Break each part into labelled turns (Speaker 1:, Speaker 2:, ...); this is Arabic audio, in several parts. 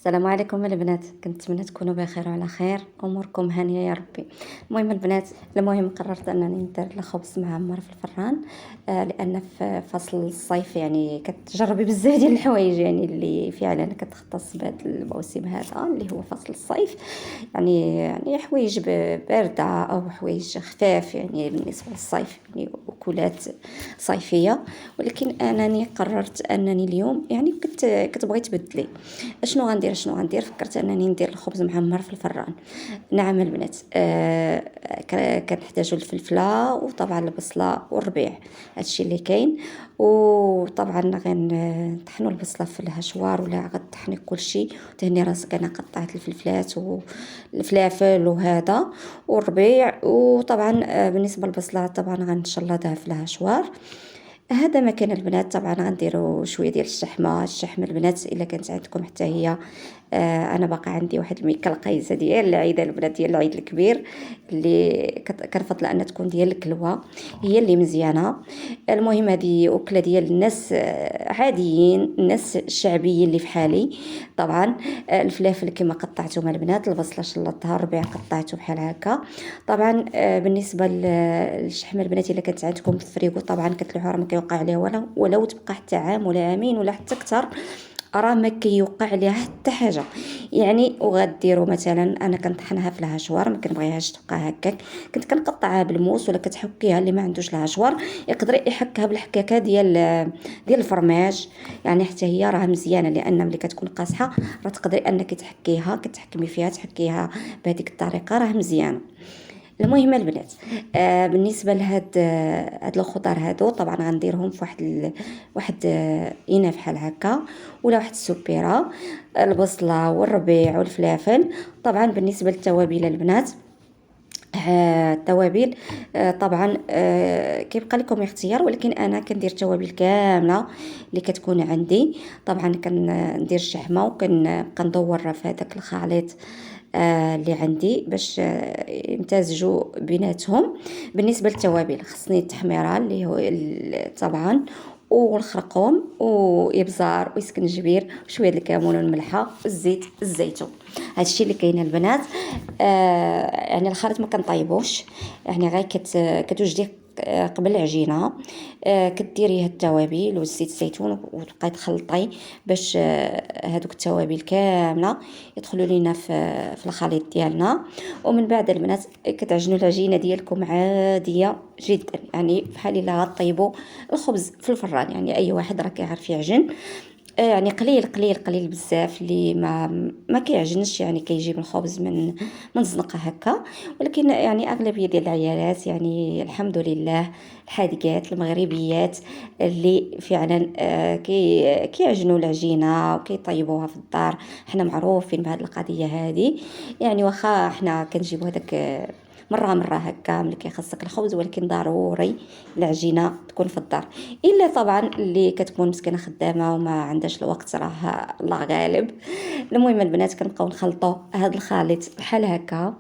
Speaker 1: السلام عليكم البنات، كنتمنى تكونوا بخير وعلى خير، اموركم هانيه يا ربي. المهم البنات، قررت انني ندير الخبز معمر في الفران. لان في فصل الصيف يعني كتجربي بزاف ديال الحوايج يعني اللي فعلا كتختص بهذا الموسم هذا اللي هو فصل الصيف. يعني حوايج بارده او حوايج خفاف يعني بالنسبه للصيف، يعني اكلات صيفيه. ولكن انني قررت انني اليوم يعني كتبغي تبدلي. شنو غندير فكرت انني ندير الخبز معمر في الفران. نعم البنات، كنحتاجو الفلفله وطبعا البصله والربيع، هادشي اللي كاين. وطبعا غنطحنوا البصله في الهشوار ولا غطحني كلشي، وتهني راسك انا قطعت الفلفلات والفلافل وهذا والربيع. وطبعا بالنسبه للبصله طبعا غنشلضها في الهشوار. هذا ما كان البنات. طبعا غنديروا شويه ديال الشحمه البنات الا كانت عندكم حتى هي. انا باقا عندي واحد الميكه القيسه ديال العيد البنات، ديال العيد الكبير، اللي كنفضل ان تكون ديال الكلوه، هي اللي مزيانه. المهم هذه اكله ديال الناس عاديين، الناس الشعبيين اللي في حالي. طبعا الفلافل كما قطعتهم البنات، البصله شلطتها، الربيع قطعته بحال هكا. طبعا بالنسبه للشحمه البنات الا كانت عندكم في الفريغو طبعا كتلوحوها، ما كيوقع عليها ولو تبقى حتى عام ولا عامين ولا حتى اكثر، راه ما كيوقع عليها حتى حاجه. يعني وغديروا مثلا انا كنطحنها في الهشوار، ما كنبغيهاش تبقى هكاك، كنت كنقطعها بالموس ولا كتحكيها اللي ما عندوش الهشوار يقدر يحكها بالحكاكه ديال الفرماج. يعني حتى هي راه مزيانه، لان ملي كتكون قاصحه راه تقدري انك تحكيها، كتحكمي فيها تحكيها بهذيك الطريقه، راه مزيانه. المهم البنات، بالنسبه هاد الخضر هادو طبعا غنديرهم في واحد اناء بحال هكا، ولا واحد السوبيره. البصله والربيع والفلافل. طبعا بالنسبه للتوابل البنات، التوابل طبعا كيبقى لكم اختيار، ولكن انا كندير توابل كامله اللي كتكون عندي. طبعا كندير الشحمه وكنبقى ندور في هذاك الخليط اللي عندي باش يمتزجوا بيناتهم. بالنسبه للتوابل خصني التحميره اللي هو طبعا، والخرقوم وابزار واسكنجبير وشويه الكمون والملحه والزيت الزيتون. هادشي اللي كاين البنات. يعني الخليط ما كنطيبوش، يعني غير كتوجديه قبل العجينه. كديري هاد التوابل والزيت الزيتون وتبقاي تخلطي باش هادوك التوابل كامله يدخلوا لينا في الخليط ديالنا. ومن بعد البنات كتعجنوا العجينه ديالكم عاديه جدا، يعني بحال الا غطيبوا الخبز في الفران. يعني اي واحد راه كيعرف يعجن، يعني قليل قليل قليل بزاف اللي ما كيعجنش، يعني كيجيب الخبز من زنقه هكا. ولكن يعني اغلبيه ديال العيالات يعني الحمد لله الحادقات المغربيات اللي فعلا كيعجنوا العجينه وكيطيبوها في الدار. حنا معروفين بهذه القضيه هذه. يعني واخا حنا كنجيبوا هذاك مرة هكا ملي كيخصك الخبز، ولكن ضروري العجينة تكون في الدار. إلا طبعا اللي كتكون مسكينة خدامة وما عندهاش الوقت، راه الله غالب. المهم البنات كنبقاو نخلطوا هذا الخليط بحال هكا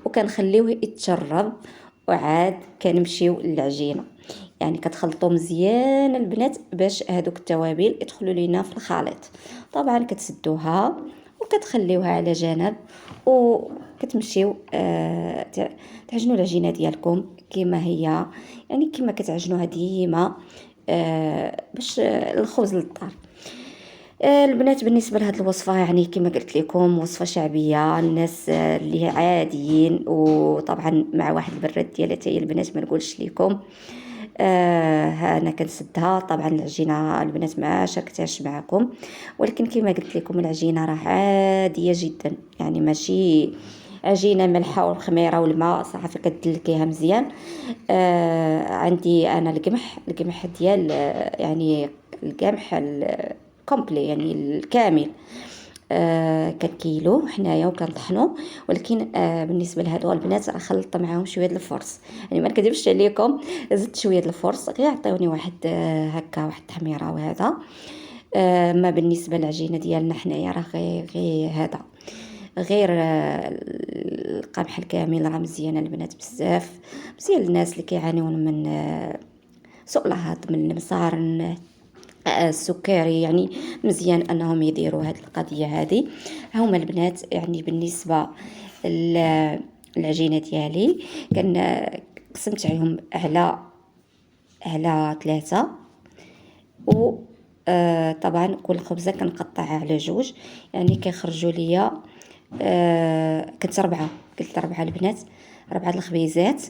Speaker 1: وكنخليوه يتشرب، وعاد كنمشيو للعجينة. يعني كتخلطوا مزيان البنات باش هادوك التوابل يدخلوا لينا في الخليط. طبعا كتسدوها وكتخليوها على جنب، وكتمشيو تعجنوا العجينه ديالكم كما هي، يعني كما كتعجنوها ديما باش الخبز للدار. البنات بالنسبه لهاد الوصفه يعني كما قلت لكم وصفه شعبيه، الناس اللي عاديين، وطبعا مع واحد البراد ديالها تاهي البنات ما نقولش لكم. ها انا كنسدها. طبعا العجينه البنات ما شاركتهاش معكم، ولكن كما قلت لكم العجينه راه عاديه جدا، يعني ماشي عجينه ملحه والخميره والماء صافي كدلكيها مزيان. عندي انا القمح ديال يعني القمح الكومبلي يعني الكامل. كنكيلو حنايا وكنطحنو. ولكن بالنسبه لهادو البنات راه خلطت معاهم شويه د الفرص، يعني ما نكذبش عليكم، زدت شويه د الفرص غير عطيوني واحد هكا واحد التحميره وهذا. ما بالنسبه للعجينه ديالنا حنايا راه غير هذا، غير القمح الكامل راه مزيان البنات بزاف، مزيان الناس اللي كيعانيون من سوء الهضم، من المصارن، السكري. يعني مزيان انهم يديروا هذه القضيه هذه. هما البنات يعني بالنسبه العجينه ديالي كان قسمت عليهم على 3. و طبعا كل خبزه كنقطعها على 2، يعني كيخرجوا ليا كنت 4، قلت 4 البنات، 4 الخبيزات،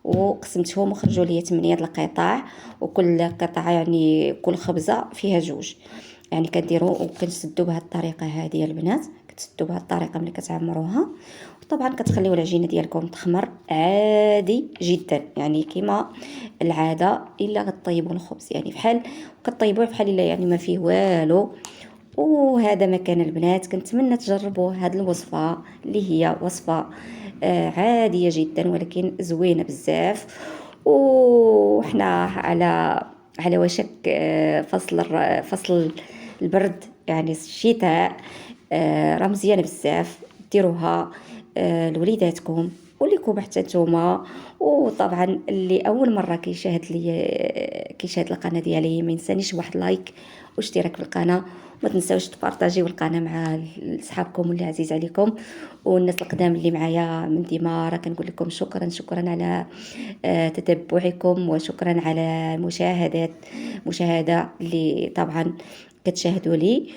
Speaker 1: وقسمتهم وخرجوا لي 8 القطع، وكل قطعه يعني كل خبزه فيها 2. يعني كديروا وكنسدوا بهذه الطريقه هذه البنات، كتسدوا بهذه الطريقه ملي كتعمروها. وطبعا كتخليو العجينه ديالكم تخمر عادي جدا، يعني كما العاده، الا كطيبوا الخبز يعني بحال كطيبوه بحال الا يعني ما فيه والو. وهذا ما كان البنات. كنتمنى تجربوا هذه الوصفه اللي هي وصفه عاديه جدا ولكن زوينه بزاف. وحنا على وشك فصل البرد، يعني الشتاء. راه مزيانه بزاف ديروها لوليداتكم وليكم حتى نتوما. وطبعا اللي اول مره كيشاهد القناه ديالي ما ينسانيش واحد لايك واشتراك في القناه، وما تنساوش تبارطاجيو القناه مع صحابكم واللي عزيز عليكم. والناس القدام اللي معايا من ديما راه كنقول لكم شكرا على تتبعكم، وشكرا على المشاهده اللي طبعا كتشاهدوا لي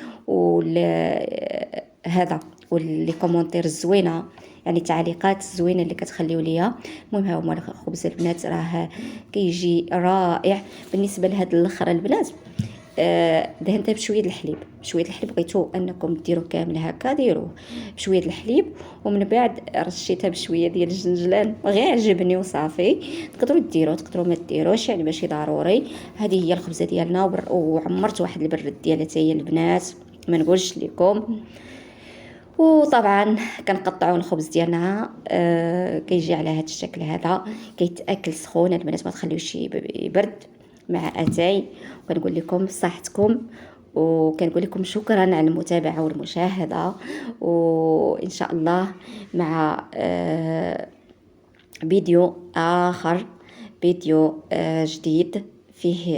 Speaker 1: هذا، واللي كومونتير الزوينه، يعني التعليقات الزوينه اللي كتخليو ليا. المهم ها هما الخبز البنات راه كيجي رائع. بالنسبه لهاد الاخر البنات دهنتها بشويه الحليب. بغيتو انكم ديروا كامل هكا، ديروه بشويه الحليب، ومن بعد رشيتها بشويه ديال الجنجلان، غير عجبني وصافي. تقدروا ديروا تقدروا ما ديروش، يعني ماشي ضروري. هذه هي الخبزه ديالنا، وعمرت واحد البرد ديالها حتى هي البنات، ما نقولش لكم. وطبعا كنقطعوا الخبز ديالنا كيجي على هذا الشكل هذا، كيتاكل سخون البنات، ما تخليوش يبرد مع اتاي. وكنقول لكم صحتكم، وكنقول لكم شكرا على المتابعه والمشاهده. وان شاء الله مع فيديو اخر، فيديو جديد فيه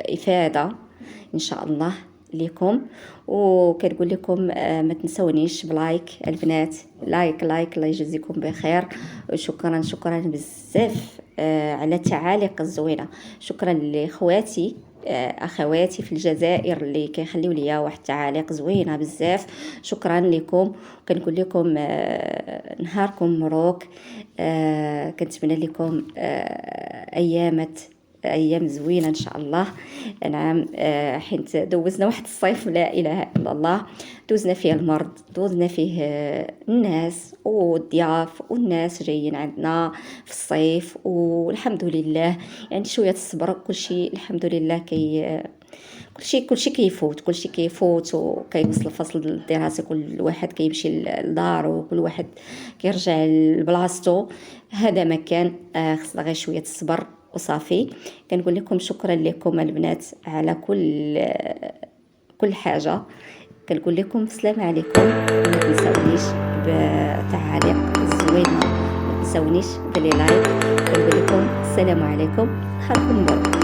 Speaker 1: افاده ان شاء الله لكم. وكنقول لكم ما تنسونيش بلايك البنات، لايك الله يجزيكم بخير. شكرا بزاف على التعاليق الزوينه. شكرا لاخواتي اخواتي في الجزائر اللي كيخليو ليا واحد التعاليق زوينه بزاف. شكرا لكم. كنقول لكم نهاركم مبروك. كنتمنى لكم ايام زوينه ان شاء الله. نعم حيت دوزنا واحد الصيف لا اله الا الله، دوزنا فيه المرض، دوزنا فيه الناس والضياف والناس جايين عندنا في الصيف، والحمد لله يعني شويه الصبر كل شيء الحمد لله كل شيء كيفوت وكيوصل الفصل الدراسي، كل واحد كيمشي لدارو وكل واحد كيرجع لبلاصتو. هذا ما كان خصنا غير شويه الصبر وصافي. كنقول لكم شكرا لكم البنات على كل حاجه. كنقول لكم السلام عليكم. ما تنسونيش بتعاليق الزوينه، ما تنسونيش بلي لايك. كنقول لكم السلام عليكم، نهاركم مبروك.